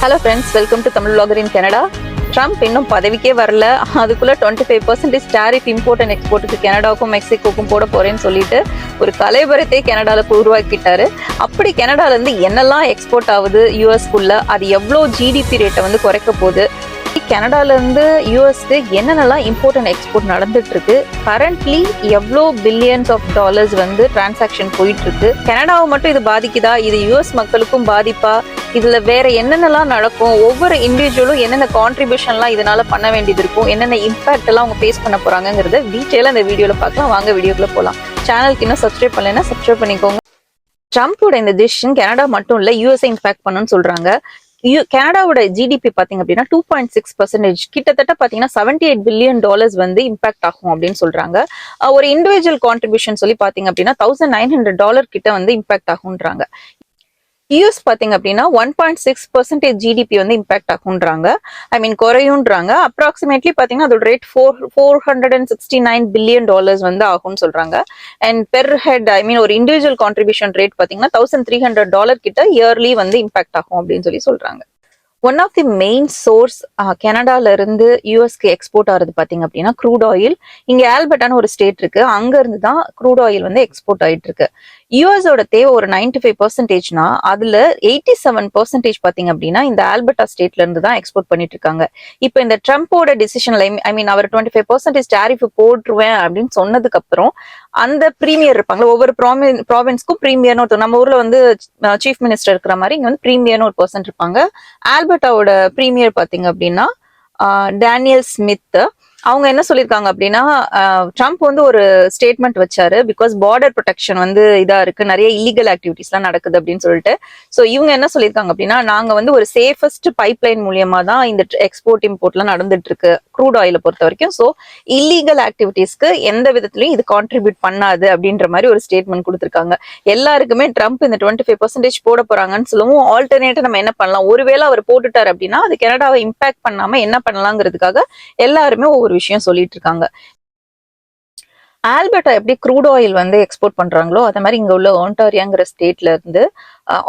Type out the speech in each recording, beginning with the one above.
Hello friends, welcome to Tamil Vlogger in Canada. Trump இன்னும் பதவிக்கே வரல, அதுக்குள்ள 25% டாரிஃப் இம்போர்ட் அண்ட் எக்ஸ்போர்ட்டுக்கு கனடாவுக்கும் மெக்சிகோக்கும் போட போறேன்னு சொல்லிட்டு ஒரு கலைவரத்தை கனடால உருவாக்கிட்டாரு. அப்படி கனடால இருந்து என்னெல்லாம் எக்ஸ்போர்ட் ஆகுது யூஎஸ்குள்ள, அது எவ்வளோ ஜிடிபி ரேட்டை வந்து குறைக்க போகுது, கனடால இருந்து யூஎஸ்க்கு என்னென்னலாம் இம்போர்ட் அண்ட் எக்ஸ்போர்ட் நடந்துட்டு இருக்கு, கரண்ட்லி எவ்வளோ பில்லியன்ஸ் ஆஃப் டாலர்ஸ் வந்து டிரான்சாக்ஷன் போயிட்டு இருக்கு, கனடாவை மட்டும் இது பாதிக்குதா, இது யூஎஸ் மக்களுக்கும் பாதிப்பா, இதுல வேற என்னென்னலாம் நடக்கும், ஒவ்வொரு இண்டிவிஜுவலும் என்னென்ன கான்ட்ரிபியூஷன்லாம் இதனால பண்ண வேண்டியது இருக்கும், என்னென்ன இம்பாக்ட் எல்லாம் அவங்க ஃபேஸ் பண்ண போறாங்கிறத டீட்டெயிலாக இந்த வீடியோல பார்க்கலாம். வாங்க வீடியோக்குள்ள போகலாம். சேனலுக்கு இன்னும் சப்ஸ்கிரைப் பண்ணலைன்னா சப்ஸ்கிரைப் பண்ணிக்கோங்க. ட்ரம்ப்போட இந்த டிசிஷன் கனடா மட்டும் இல்ல யூஎஸ்ஐ இம்பாக்ட் பண்ணுன்னு சொல்றாங்க. கனடாவோட ஜிடிபி பாத்தீங்க அப்படின்னா 2.6%, கிட்டத்தட்ட பாத்தீங்கன்னா $78 பில்லியன் வந்து இம்பாக்ட் ஆகும் அப்படின்னு சொல்றாங்க. ஒரு இண்டிவிஜுவல் கான்ட்ரிபியூஷன் சொல்லி பாத்தீங்க அப்படின்னா $1900 கிட்ட வந்து இம்பாக்ட் ஆகும்ன்றாங்க. யூஎஸ் பாத்தீங்க அப்படின்னா 1.6% ஜிடிபி வந்து இம்பாக்ட் ஆகுன்றாங்க. ஐ மீன் குறையுன்றாங்க. அப்ராக்சிமேட்லி பாத்தீங்கன்னா அதோட ரேட் $469 பில்லியன் வந்து ஆகும்னு சொல்றாங்க. அண்ட் பெர் ஹெட் ஐ மீன் ஒரு இண்டிவிஜுவல் கான்ட்ரிபியூஷன் ரேட் பாத்தீங்கன்னா $1300 கிட்ட இயர்லி வந்து இம்பாக்ட் ஆகும் அப்படின்னு சொல்றாங்க. One of the main source கனடால இருந்து யூஎஸ்க்கு எக்ஸ்போர்ட் ஆகுறது பாத்தீங்க அப்படின்னா க்ரூட் ஆயில். இங்க ஆல்பர்ட்டான ஒரு ஸ்டேட் இருக்கு, அங்க இருந்து தான் க்ரூட் ஆயில் வந்து எக்ஸ்போர்ட் ஆயிட்டு இருக்கு. யூஎஸோட தேவை ஒரு 95%, அதுல 87% பாத்தீங்க அப்படின்னா இந்த ஆல்பர்ட்டா ஸ்டேட்ல இருந்து தான் எக்ஸ்போர்ட் பண்ணிட்டு இருக்காங்க. இப்ப இந்த ட்ரம்ப்போட டிசிஷன்ல ஐ மீன் அவர் 25% டாரிஃப் போட்டுருவேன் அப்படின்னு சொன்னதுக்கு அப்புறம் அந்த பிரீமியர் இருப்பாங்களா, ஒவ்வொரு ப்ராவின்ஸ்க்கும் பிரீமியர்னு ஒருத்தர், நம்ம ஊர்ல வந்து சீஃப் மினிஸ்டர் இருக்கிற மாதிரி இங்க வந்து பிரீமியர்னு ஒரு பர்சன் இருப்பாங்க. ஆல்பர்ட்டாவோட பிரீமியர் பாத்தீங்க அப்படின்னா டேனியல் ஸ்மித். அவங்க என்ன சொல்லியிருக்காங்க அப்படின்னா ட்ரம்ப் வந்து ஒரு ஸ்டேட்மெண்ட் வச்சாரு, பிகாஸ் பார்டர் ப்ரொடெக்ஷன் வந்து இதா இருக்கு, நிறைய இல்லீகல் ஆக்டிவிட்டிஸ் எல்லாம் நடக்குது அப்படின்னு சொல்லிட்டு. ஸோ இவங்க என்ன சொல்லியிருக்காங்க அப்படின்னா நாங்க வந்து ஒரு சேஃபஸ்ட் பைப்லைன் மூலியமா தான் இந்த எக்ஸ்போர்ட் இம்போர்ட் எல்லாம் நடந்துட்டு இருக்கு க்ரூட் ஆயில பொறுத்த வரைக்கும். ஸோ இல்லீகல் ஆக்டிவிட்டிஸ்க்கு எந்த விதத்திலையும் இது கான்ட்ரிபியூட் பண்ணாது அப்படின்ற மாதிரி ஒரு ஸ்டேட்மெண்ட் கொடுத்திருக்காங்க. எல்லாருக்குமே ட்ரம்ப் இந்த 25% போட போறாங்கன்னு சொல்லவும் ஆல்டர்னேட்டா நம்ம என்ன பண்ணலாம், ஒருவேளை அவர் போட்டுட்டாரு அப்படின்னா அது கனடாவை இம்பாக்ட் பண்ணாம என்ன பண்ணலாங்கிறதுக்காக எல்லாருமே ஒவ்வொரு விஷயம் சொல்லிட்டு இருக்காங்க. ஆல்பர்ட்டா எப்படி க்ரூட் ஆயில் வந்து எக்ஸ்போர்ட் பண்றாங்களோ அதே மாதிரி இங்க உள்ள ஒன்டாரியோங்கிற ஸ்டேட்ல இருந்து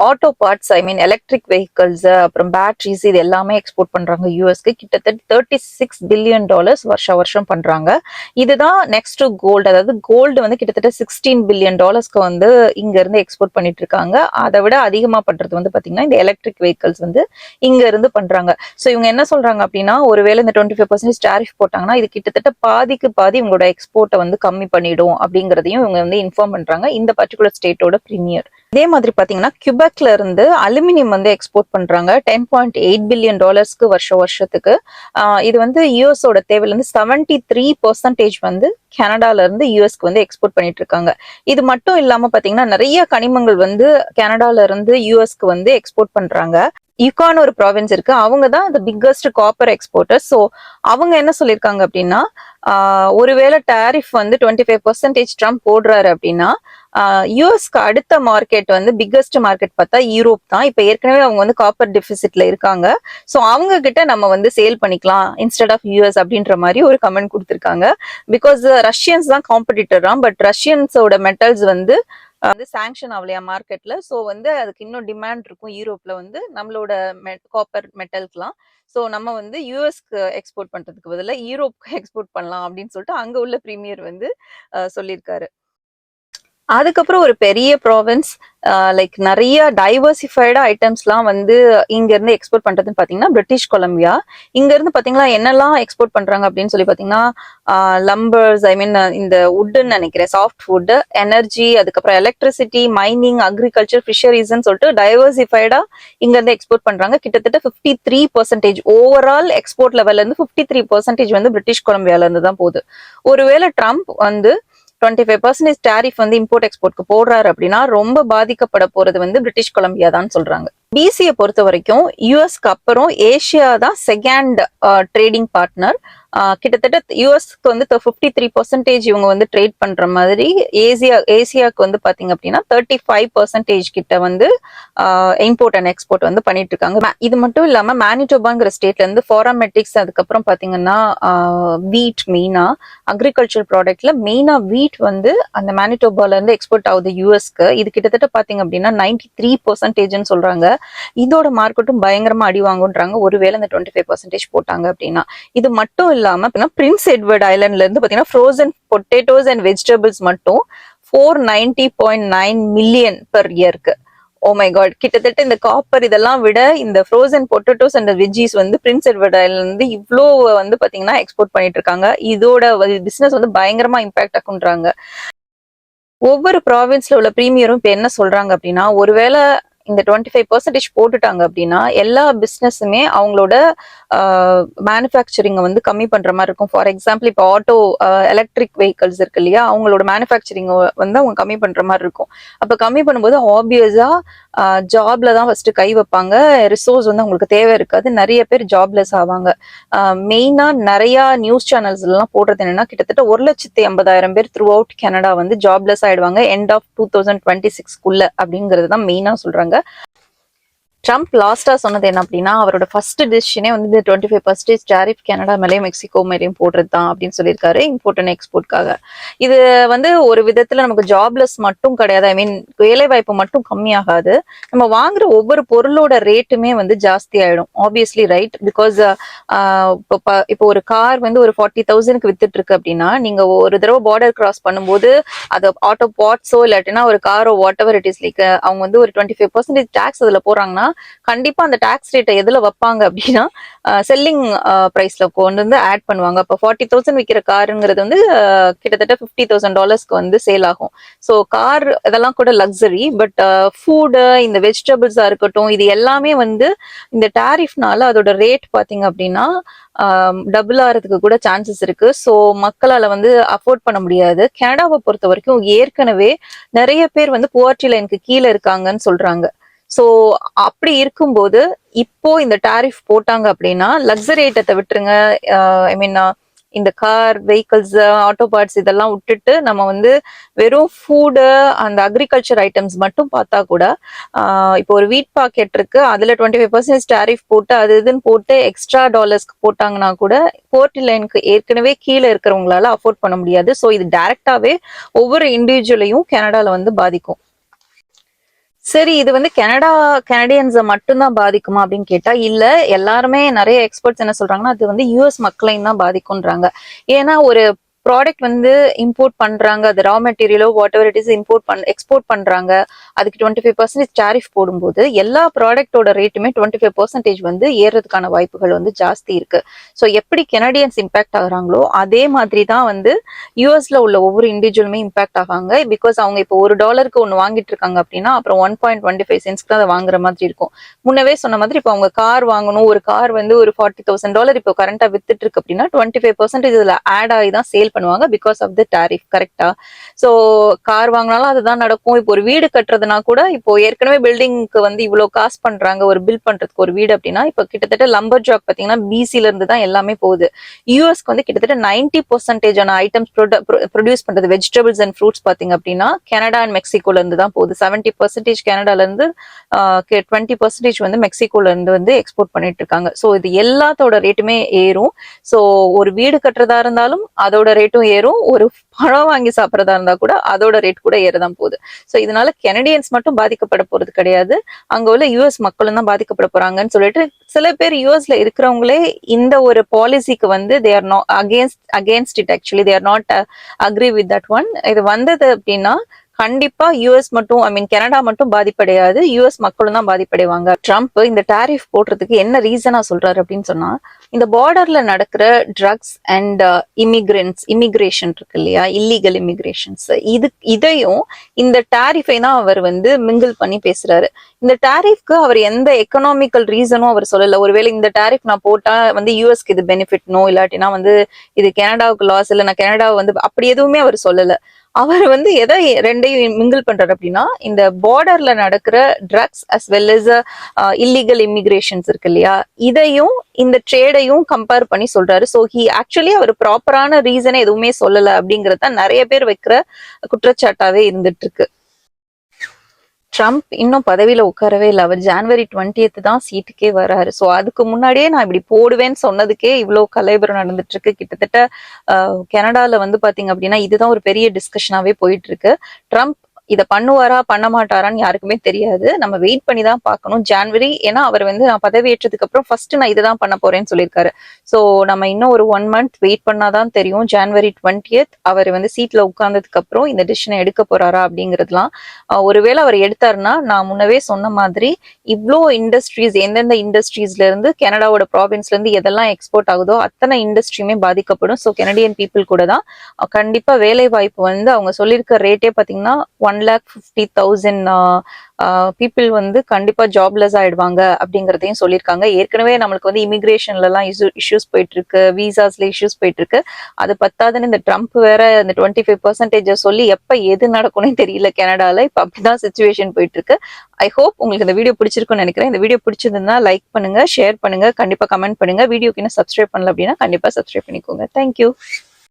ஆட்டோ பார்ட்ஸ் ஐ மீன் எலக்ட்ரிக் வெஹிக்கிள்ஸ் அப்புறம் பேட்டரிஸ் இது எல்லாமே எக்ஸ்போர்ட் பண்றாங்க யூஎஸ்க்கு. கிட்டத்தட்ட $36 பில்லியன் வருஷம் பண்றாங்க. இதுதான் நெக்ஸ்ட் கோல்டு, அதாவது கோல்டு வந்து கிட்டத்தட்ட $16 பில்லியன் வந்து இங்க இருந்து எக்ஸ்போர்ட் பண்ணிட்டு இருக்காங்க. அதை விட அதிகமா பண்றது வந்து பாத்தீங்கன்னா இந்த எலக்ட்ரிக் வெஹிக்கிள்ஸ் வந்து இங்க இருந்து பண்றாங்க. சோ இவங்க என்ன சொல்றாங்க அப்படின்னா ஒருவேளை இந்த 25% டாரிஃப் போட்டாங்கன்னா இது கிட்டத்தட்ட பாதிக்கு பாதி இவங்களோட எக்ஸ்போர்ட்டை வந்து கம்மி பண்ணிடும் அப்படிங்கறதையும் இவங்க வந்து இன்ஃபார்ம் பண்றாங்க இந்த பர்டிகுலர் ஸ்டேட்டோட பிரீமியர். இதே மாதிரி பாத்தீங்கன்னா கியூபெக்ல இருந்து அலுமினியம் வந்து எக்ஸ்போர்ட் பண்றாங்க $10.8 பில்லியன் வருஷத்துக்கு. இது வந்து யூஎஸோட தேவையில இருந்து 73% வந்து கனடால இருந்து யூஎஸ்க்கு வந்து எக்ஸ்போர்ட் பண்ணிட்டு இருக்காங்க. இது மட்டும் இல்லாம பாத்தீங்கன்னா நிறைய கனிமங்கள் வந்து கனடால இருந்து யூஎஸ்க்கு வந்து எக்ஸ்போர்ட் பண்றாங்க. யுகான் ஒரு ப்ராவின்ஸ் இருக்கு, அவங்க தான் the biggest copper exporter. So அவங்க என்ன சொல்லியிருக்காங்க அப்படின்னா ஒருவேளை டாரிஃப் வந்து 25% ட்ரம்ப் போடுறாரு அப்படின்னா யூஎஸ்க்கு அடுத்த மார்க்கெட் வந்து பிக்கஸ்ட் மார்க்கெட் பார்த்தா யூரோப் தான். இப்ப ஏற்கனவே அவங்க வந்து காப்பர் டெபிசிட்ல இருக்காங்க. ஸோ அவங்க கிட்ட நம்ம வந்து சேல் பண்ணிக்கலாம் இன்ஸ்டெட் ஆஃப் யூஎஸ் அப்படின்ற மாதிரி ஒரு கமெண்ட் கொடுத்திருக்காங்க. பிகாஸ் ரஷ்யன்ஸ் தான் காம்படிட்டரா, பட் ரஷ்யன்ஸோட மெட்டல்ஸ் வந்து சாங்ஷன் ஆகலையா மார்க்கெட்ல. ஸோ வந்து அதுக்கு இன்னும் டிமாண்ட் இருக்கும் யூரோப்ல வந்து நம்மளோட காப்பர் மெட்டலுக்குலாம். ஸோ நம்ம வந்து யூஎஸ்க்கு எக்ஸ்போர்ட் பண்றதுக்கு பதிலாக யூரோப்க்கு எக்ஸ்போர்ட் பண்ணலாம் அப்படின்னு சொல்லிட்டு அங்க உள்ள பிரீமியர் வந்து சொல்லியிருக்காரு. அதுக்கப்புறம் ஒரு பெரிய ப்ராவின்ஸ் லைக் நிறைய டைவர்சிஃபைடா ஐட்டம்ஸ்லாம் வந்து இங்க இருந்து எக்ஸ்போர்ட் பண்றதுன்னு பாத்தீங்கன்னா பிரிட்டிஷ் கொலம்பியா. இங்க இருந்து பாத்தீங்கன்னா என்னெல்லாம் எக்ஸ்போர்ட் பண்றாங்க அப்படின்னு சொல்லி பாத்தீங்கன்னா லம்பர்ஸ் ஐ மீன் இந்த வுட்ன்னு நினைக்கிறேன், சாஃப்ட் வுட், எனர்ஜி, அதுக்கப்புறம் எலக்ட்ரிசிட்டி, மைனிங், அக்ரிகல்ச்சர், ஃபிஷரிஸ்ன்னு சொல்லிட்டு டைவர்சிஃபைடா இங்க இருந்து எக்ஸ்போர்ட் பண்றாங்க. கிட்டத்தட்ட 53% ஓவரால் எக்ஸ்போர்ட் லெவல்ல இருந்து 53% வந்து பிரிட்டிஷ் கொலம்பியால இருந்து தான் போகுது. ஒருவேளை ட்ரம்ப் வந்து 25% டாரிஃப் வந்து இம்போர்ட் எக்ஸ்போர்ட்க்கு போடுறாரு அப்படின்னா ரொம்ப பாதிக்கப்பட போறது வந்து பிரிட்டிஷ் கொலம்பியா தான் சொல்றாங்க. பிசியை பொறுத்த வரைக்கும் யூஎஸ்க்கு அப்புறம் ஏஷியா தான் செகண்ட் ட்ரேடிங் பார்ட்னர். கிட்டத்தட்ட யூஎஸ்க்கு வந்து 53% இவங்க வந்து ட்ரேட் பண்ற மாதிரி, ஏசியாவுக்கு வந்து பாத்தீங்க அப்படின்னா 35% கிட்ட வந்து இம்போர்ட் அண்ட் எக்ஸ்போர்ட் வந்து பண்ணிட்டு இருக்காங்க. இது மட்டும் இல்லாம மேனிடோபாங்கிற ஸ்டேட்ல இருந்து ஃபாராமெட்டிக்ஸ், அதுக்கப்புறம் பாத்தீங்கன்னா வீட், மெயினா அக்ரிகல்ச்சர் ப்ராடக்ட்ல மெயினா வீட் வந்து அந்த மேனிடோபால இருந்து எக்ஸ்போர்ட் ஆகுது யூஎஸ்க்கு. இது கிட்டத்தட்ட பாத்தீங்க அப்படின்னா 93% சொல்றாங்க. இதோட மார்க்கெட்டும் பயங்கரமா அடி வாங்குன்றாங்க ஒருவேளை இந்த 25% போட்டாங்க அப்படின்னா. இது மட்டும் இல்லாம பிரின்ஸ் எட்வர்ட் ஐலாண்ட்ல இருந்து பாத்தீங்கன்னா ஃப்ரோசன் பொட்டேட்டோஸ் அண்ட் வெஜிடபிள்ஸ் மட்டும் 490.9 மில்லியன் பெர் இயர்க்கு. ஓ மை காட், கிட்டத்தட்ட இந்த காப்பர் இதெல்லாம் விட இந்த ஃப்ரோசன் பொட்டேட்டோஸ் அண்ட் வெஜ்ஜீஸ் வந்து பிரின்ஸ் எட்வர்ட் ஐலாண்ட்ல இருந்து இவ்வளோ வந்து பாத்தீங்கன்னா எக்ஸ்போர்ட் பண்ணிட்டு இருக்காங்க. இதோட பிசினஸ் வந்து பயங்கரமா இம்பாக்ட் ஆகுன்றாங்க. ஒவ்வொரு ப்ராவின்ஸ்ல உள்ள பிரீமியரும் இப்ப என்ன சொல்றாங்க அப்படின்னா, ஒருவேளை இந்த 25% போட்டுட்டாங்க அப்படின்னா எல்லா பிசினஸுமே அவங்களோட மேனுஃபேக்சரிங் வந்து கம்மி பண்ற மாதிரி இருக்கும். ஃபார் எக்ஸாம்பிள் இப்போ ஆட்டோ எலக்ட்ரிக் வெஹிக்கல்ஸ் இருக்கு இல்லையா, அவங்களோட மேனுஃபேக்சரிங் வந்து அவங்க கம்மி பண்ற மாதிரி இருக்கும். அப்ப கம்மி பண்ணும்போது ஆப்வியஸா ஜாப்ல தான் ஃபர்ஸ்ட் கை வைப்பாங்க. ரிசோர்ஸ் வந்து அவங்களுக்கு தேவை இருக்காது, நிறைய பேர் ஜாப்லெஸ் ஆவாங்க. மெயினா நிறைய நியூஸ் சேனல்ஸ் எல்லாம் போடுறது என்னன்னா, கிட்டத்தட்ட 1,80,000 பேர் த்ரூ அவுட் கனடா வந்து ஜாப்லெஸ் ஆயிடுவாங்க எண்ட் ஆஃப் 2026 அப்படிங்கிறது தான் மெயினா சொல்றாங்க. ட்ரம்ப் லாஸ்டா சொன்னது என்ன அப்படின்னா, அவரோட ஃபர்ஸ்ட் டிசிஷனே வந்து 25% டாரிஃப் கனடா மேலேயும் மெக்சிகோ மேலேயும் போடுறது தான் அப்படின்னு சொல்லியிருக்காரு, இம்போர்ட் அண்ட் எக்ஸ்போர்ட்காக. இது வந்து ஒரு விதத்துல நமக்கு ஜாப்லெஸ் மட்டும் கிடையாது, ஐ மீன் வேலை வாய்ப்பு மட்டும் கம்மியாகாது, நம்ம வாங்குற ஒவ்வொரு பொருளோட ரேட்டுமே வந்து ஜாஸ்தி ஆயிடும். ஆப்வியஸ்லி ரைட், பிகாஸ் இப்போ ஒரு கார் வந்து ஒரு 40,000க்கு வித்துட்டு இருக்கு அப்படின்னா, நீங்க ஒரு தடவை பார்டர் கிராஸ் பண்ணும்போது அது ஆட்டோ பார்ட்ஸோ இல்லாட்டினா ஒரு காரோ what ever it is, like அவங்க வந்து ஒரு 25% டாக்ஸ் அதுல போறாங்கன்னா கண்டிப்பா அந்த டாக்ஸ் ரேட்டை எதுல வைப்பாங்க அப்படின்னா செல்லிங் பிரைஸ்ல கொண்டு வந்து ஆட் பண்ணுவாங்க. அப்போ 40,000 விற்கிற காருங்கிறது வந்து கிட்டத்தட்ட $50,000 வந்து சேல் ஆகும். ஸோ கார் இதெல்லாம் கூட லக்ஸரி, பட் ஃபுட்டு, இந்த வெஜிடபிள்ஸா இருக்கட்டும், இது எல்லாமே வந்து இந்த டாரிஃப்னால அதோட ரேட் பாத்தீங்க அப்படின்னா டபுள் ஆகிறதுக்கு கூட சான்சஸ் இருக்கு. ஸோ மக்களால வந்து அஃபோர்ட் பண்ண முடியாது. கனடாவை பொறுத்த வரைக்கும் ஏற்கனவே நிறைய பேர் வந்து புவர்ட்டி லைனுக்கு கீழே இருக்காங்கன்னு சொல்றாங்க. ஸோ அப்படி இருக்கும்போது இப்போ இந்த டாரிஃப் போட்டாங்க அப்படின்னா லக்ஸரி ஐட்டத்தை விட்டுருங்க, ஐ மீன் இந்த கார், வெஹிக்கிள்ஸ், ஆட்டோ பார்ட்ஸ் இதெல்லாம் விட்டுட்டு நம்ம வந்து வெறும் ஃபுட்டு, அந்த அக்ரிகல்ச்சர் ஐட்டம்ஸ் மட்டும் பார்த்தா கூட இப்போ ஒரு வீட் பாக்கெட் இருக்கு, அதுல 25% டாரிஃப் போட்டு அது இதுன்னு போட்டு எக்ஸ்ட்ரா டாலர்ஸ்க்கு போட்டாங்கன்னா கூட போர்ட்டி லைனுக்கு ஏற்கனவே கீழே இருக்கிறவங்களால அஃபோர்ட் பண்ண முடியாது. ஸோ இது டைரக்டாவே ஒவ்வொரு இண்டிவிஜுவலையும் கனடால வந்து பாதிக்கும். சரி, இது வந்து கனடியன்ஸை மட்டும்தான் பாதிக்குமா அப்படின்னு கேட்டா இல்ல, எல்லாருமே நிறைய எக்ஸ்பர்ட்ஸ் என்ன சொல்றாங்கன்னா அது வந்து யூஎஸ் மக்களையும் தான் பாதிக்கும்ன்றாங்க. ஏன்னா ஒரு ப்ராடக்ட் வந்து இம்போர்ட் பண்றாங்க, அது ரா மெட்டீரியலோ whatever it is export பண்றாங்க, அதுக்கு 25% டாரிஃப் போடும்போது எல்லா ப்ராடக்டோட ரேட்டுமே 25% வந்து ஏறதுக்கான வாய்ப்புகள் வந்து ஜாஸ்தி இருக்கு. ஸோ எப்படி கனடியன்ஸ் இம்பாக்ட் ஆகுறாங்களோ அதே மாதிரி தான் வந்து யூஎஸ்ல உள்ள ஒவ்வொரு இண்டிவிஜுவலுமே இம்பாக்ட் ஆகாங்க. பிகாஸ் அவங்க இப்போ $1 ஒன்று வாங்கிட்டு இருக்காங்க அப்படின்னா அப்புறம் 1.25 தான் அதை வாங்குற மாதிரி இருக்கும். முன்னவே சொன்ன மாதிரி இப்போ அவங்க கார் வாங்கணும், ஒரு கார் வந்து ஒரு $40,000 இப்போ கரண்டா வித்துட்டு இருக்கு அப்படின்னா 25% இதுல ஆட் ஆகி தான் சேல் பண்ணுவாங்க பிகாஸ் ஆஃப் த டாரிஃப். கரெக்டா? ஸோ கார் வாங்கினாலும் அதுதான் நடக்கும். இப்போ ஒரு வீடு கட்டுறதுனா கூட இப்போ ஏற்கனவே பில்டிங்க்கு வந்து இவ்வளவு காசு பண்றாங்க ஒரு பில் பண்றதுக்கு ஒரு வீடு அப்படின்னா, இப்போ கிட்டத்தட்ட லம்பர் ஜாக் பாத்தீங்கன்னா பிசில இருந்து தான் எல்லாமே போகுது. யூஎஸ்க்கு வந்து கிட்டத்தட்ட 90% ஐட்டம்ஸ் ப்ரொடியூஸ் பண்றது வெஜிடபிள்ஸ் அண்ட் ஃப்ரூட்ஸ் பாத்தீங்க அப்படின்னா கனடா அண்ட் மெக்சிகோல இருந்து தான் போகுது. 70% கனடால இருந்து 20% வந்து மெக்சிகோல இருந்து வந்து எக்ஸ்போர்ட் பண்ணிட்டு இருக்காங்க. ஸோ இது எல்லாத்தோட ரேட்டுமே ஏறும். ஸோ ஒரு வீடு கட்டுறதா இருந்தாலும் அதோட ரேட்டும் ஏறும், ஒரு பழம் வாங்கி சாப்பிட்றதா இருந்தா கூட அதோட ரேட் கூட ஏறதான் போகுது. ஸோ இதனால கனடியன்ஸ் மட்டும் பாதிக்கப்பட போறது கிடையாது, அங்க உள்ள யூஎஸ் மக்களும் தான் பாதிக்கப்பட போறாங்கன்னு சொல்லிட்டு சில பேர் யூஎஸ்ல இருக்கிறவங்களே இந்த ஒரு பாலிசிக்கு வந்து they are not against it. Actually they are not agree with that one. இது வந்தது அப்படின்னா கண்டிப்பா யூஎஸ் மட்டும், ஐ மீன் கனடா மட்டும் பாதிப்படையாது, யூஎஸ் மக்களும் தான் பாதிப்படைவாங்க. ட்ரம்ப் இந்த டாரிஃப் போடுறதுக்கு என்ன ரீசனா சொல்றாரு அப்படின்னு சொன்னா, இந்த பார்டர்ல நடக்கிற ட்ரக்ஸ் அண்ட் இமிகிரேஷன் இருக்கு இல்லையா, இல்லீகல் இமிகிரேஷன்ஸ், இதையும் இந்த டாரிஃபை தான் அவர் வந்து மிங்கிள் பண்ணி பேசுறாரு. இந்த டாரிஃப்க்கு அவர் எந்த எக்கனாமிக்கல் ரீசனும் அவர் சொல்லல. ஒருவேளை இந்த டாரிஃப் நான் போட்டா வந்து யூஎஸ்க்கு இது பெனிஃபிட்னோ இல்லாட்டினா வந்து இது கனடாவுக்கு லாஸ், இல்லை நான் கனடாவை வந்து அப்படி எதுவுமே அவர் சொல்லல. அவர் வந்து எதை ரெண்டையும் மிங்கிள் பண்றாரு அப்படின்னா, இந்த பார்டர்ல நடக்கிற drugs as well as illegal immigrations இருக்கு இல்லையா, இதையும் இந்த ட்ரேடையும் கம்பேர் பண்ணி சொல்றாரு. ஸோ ஹி ஆக்சுவலி அவர் ப்ராப்பரான ரீசனை எதுவுமே சொல்லல அப்படிங்கறது தான் நிறைய பேர் வைக்கிற குற்றச்சாட்டாவே இருந்துட்டு இருக்கு. ட்ரம்ப் இன்னும் பதவியில உட்காரவே இல்லை. அவர் ஜனவரி 20th தான் சீட்டுக்கே வராரு. ஸோ அதுக்கு முன்னாடியே நான் இப்படி போடுவேன்னு சொன்னதுக்கே இவ்வளோ கலைபரம் நடந்துட்டு இருக்கு. கிட்டத்தட்ட கனடால வந்து பாத்தீங்க அப்படின்னா இதுதான் ஒரு பெரிய டிஸ்கஷனாவே போயிட்டு இருக்கு. ட்ரம்ப் இதை பண்ணுவாரா பண்ண மாட்டாரான்னு யாருக்குமே தெரியாது. நம்ம வெயிட் பண்ணி தான் பார்க்கணும் ஜான்வரி. ஏன்னா அவர் வந்து நான் பதவி ஏற்றதுக்கு அப்புறம் ஃபர்ஸ்ட் நான் இதை தான் பண்ண போறேன்னு சொல்லியிருக்காரு. ஸோ நம்ம இன்னும் ஒரு 1 month வெயிட் பண்ணாதான் தெரியும் ஜான்வரி 20th அவர் வந்து சீட்ல உட்கார்ந்ததுக்கு அப்புறம் இந்த டிசிஷனை எடுக்க போறாரா அப்படிங்கிறதுலாம். ஒருவேளை அவர் எடுத்தாருன்னா நான் முன்னவே சொன்ன மாதிரி இவ்வளோ இண்டஸ்ட்ரீஸ், எந்தெந்த இண்டஸ்ட்ரீஸ்ல இருந்து கனடாவோட ப்ராவின்ஸ்ல இருந்து எதெல்லாம் எக்ஸ்போர்ட் ஆகுதோ அத்தனை இண்டஸ்ட்ரியுமே பாதிக்கப்படும். ஸோ கனடியன் பீப்புள் கூட தான் கண்டிப்பா வேலை வாய்ப்பு வந்து அவங்க சொல்லியிருக்க ரேட்டே பாத்தீங்கன்னா 1,50,000 பீப்புள் வந்து கண்டிப்பா ஜாப்லெஸ் ஆயிடுவாங்க அப்படிங்கறதையும் சொல்லியிருக்காங்க. ஏற்கனவே நம்மளுக்கு வந்து இமிகிரேஷன்ல எல்லாம் இஷ்யூஸ் போயிட்டு இருக்கு, விசாஸ்ல இஷ்யூஸ் போயிட்டு இருக்கு. அது பத்தாதுன்னு இந்த ட்ரம்ப் வேற இந்த 25% சொல்லி எப்ப எது நடக்கும்னே தெரியல கனடால. இப்ப அப்படிதான் சிச்சுவேஷன் போயிட்டு இருக்கு. ஐ ஹோப் உங்களுக்கு இந்த வீடியோ பிடிச்சிருக்கும்னு நினைக்கிறேன். இந்த வீடியோ பிடிச்சிருந்தா லைக் பண்ணுங்க, ஷேர் பண்ணுங்க, கண்டிப்பா கமெண்ட் பண்ணுங்க. வீடியோக்கு இன்னும் சப்ஸ்கிரைப் பண்ணல அப்படின்னா கண்டிப்பா சப்ஸ்கிரைப் பண்ணிக்கோங்க. தேங்க்யூ.